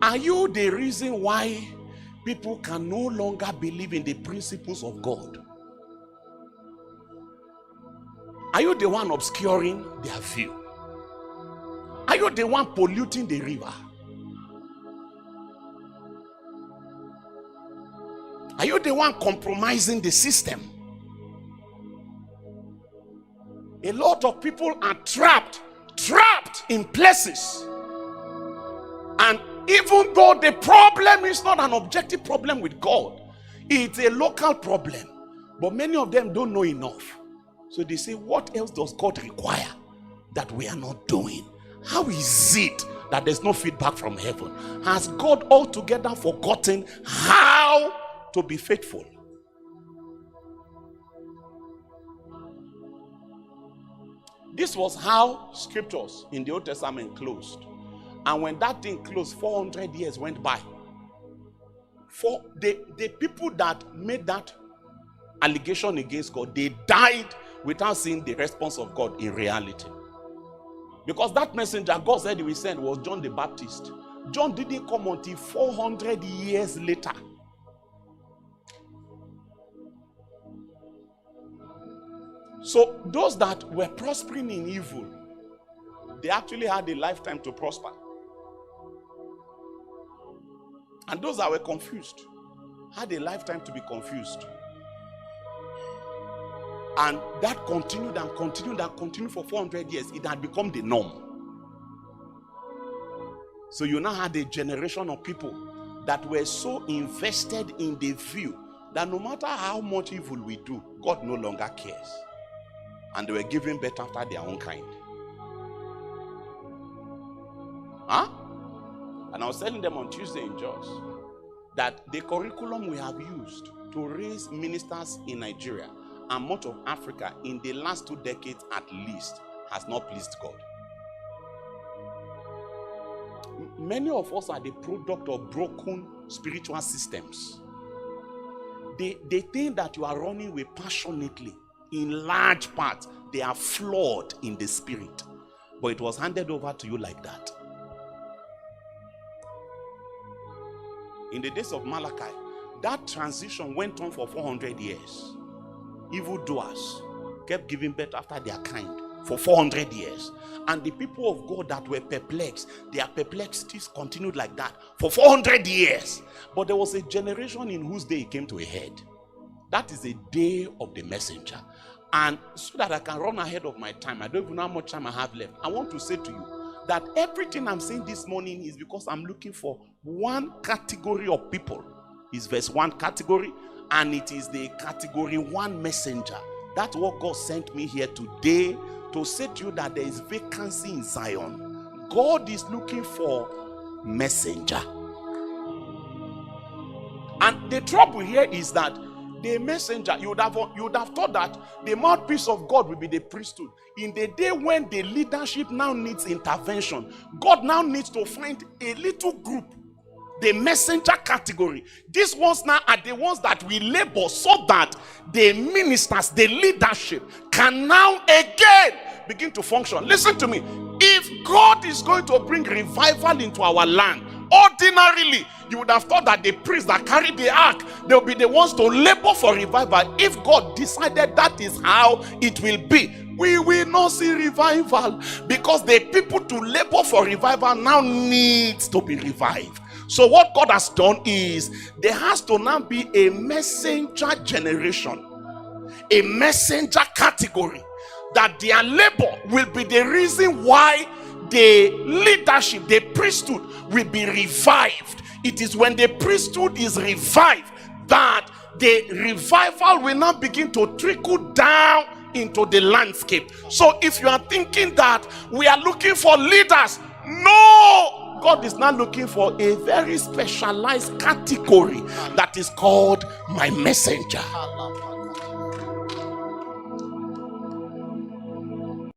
Are you the reason why people can no longer believe in the principles of God? Are you the one obscuring their view? Are you the one polluting the river? Are you the one compromising the system? A lot of people are trapped in places. And even though the problem is not an objective problem with God, it's a local problem. But many of them don't know enough. So they say, what else does God require that we are not doing? How is it that there's no feedback from heaven? Has God altogether forgotten how to be faithful? This was how scriptures in the Old Testament closed. And when that thing closed, 400 years went by. For the people that made that allegation against God, they died without seeing the response of God in reality. Because that messenger God said he will send was John the Baptist. John didn't come until 400 years later. So those that were prospering in evil, they actually had a lifetime to prosper. And those that were confused had a lifetime to be confused. And that continued and continued and continued for 400 years. It had become the norm. So you now had a generation of people that were so invested in the view that no matter how much evil we do, God no longer cares. And they were giving birth after their own kind. Huh? And I was telling them on Tuesday in Jos that the curriculum we have used to raise ministers in Nigeria and much of Africa in the last 2 decades at least has not pleased God. Many of us are the product of broken spiritual systems. They think that you are running with passionately. In large part, they are flawed in the spirit. But it was handed over to you like that. In the days of Malachi, that transition went on for 400 years. Evildoers kept giving birth after their kind for 400 years. And the people of God that were perplexed, their perplexities continued like that for 400 years. But there was a generation in whose day it came to a head. That is the day of the messenger. And so that I can run ahead of my time, I don't even know how much time I have left. I want to say to you that everything I'm saying this morning is because I'm looking for one category of people. It's verse 1 category, and it is the category 1 messenger. That's what God sent me here today to say to you that there is vacancy in Zion. God is looking for messenger. And the trouble here is that the messenger, you would have thought that the mouthpiece of God will be the priesthood. In the day when the leadership now needs intervention, God now needs to find a little group, the messenger category. These ones now are the ones that we labor so that the ministers, the leadership can now again begin to function. Listen to me. If God is going to bring revival into our land, ordinarily, you would have thought that the priests that carry the ark, they'll be the ones to labor for revival. If God decided that is how it will be, we will not see revival, because the people to labor for revival now needs to be revived. So what God has done is there has to now be a messenger generation, a messenger category, that their labor will be the reason why the leadership, the priesthood will be revived. It is when the priesthood is revived that the revival will now begin to trickle down into the landscape. So if you are thinking that we are looking for leaders, no, God is not looking for a very specialized category that is called my messenger.